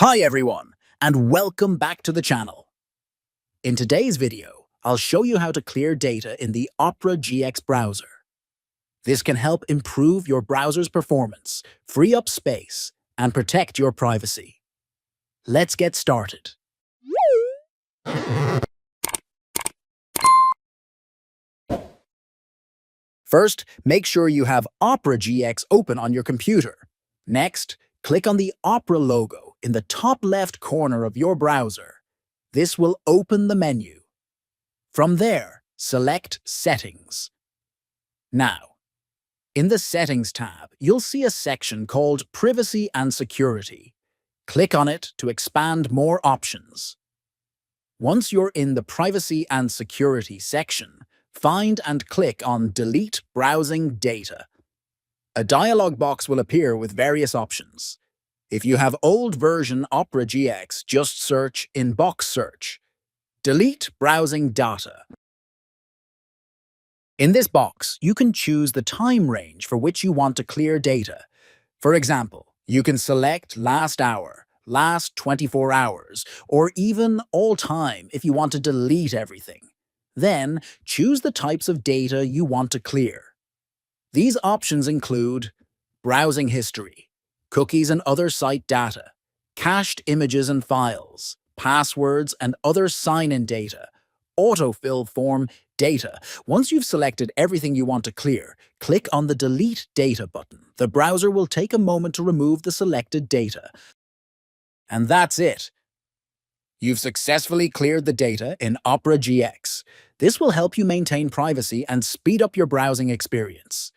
Hi everyone, and welcome back to the channel. In today's video, I'll show you how to clear data in the Opera GX browser. This can help improve your browser's performance, free up space, and protect your privacy. Let's get started. First, make sure you have Opera GX open on your computer. Next, click on the Opera logo in the top left corner of your browser. This will open the menu. From there, select Settings. Now, in the Settings tab, you'll see a section called Privacy and Security. Click on it to expand more options. Once you're in the Privacy and Security section, find and click on Delete Browsing Data. A dialog box will appear with various options. If you have old version Opera GX, just search in Box Search. Delete Browsing Data. In this box, you can choose the time range for which you want to clear data. For example, you can select last hour, last 24 hours, or even all time if you want to delete everything. Then, choose the types of data you want to clear. These options include browsing history, cookies and other site data, cached images and files, passwords and other sign-in data, autofill form data. Once you've selected everything you want to clear, click on the Delete Data button. The browser will take a moment to remove the selected data. And that's it. You've successfully cleared the data in Opera GX. This will help you maintain privacy and speed up your browsing experience.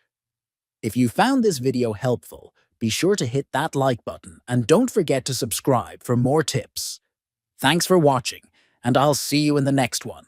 If you found this video helpful, be sure to hit that like button and don't forget to subscribe for more tips. Thanks for watching, and I'll see you in the next one.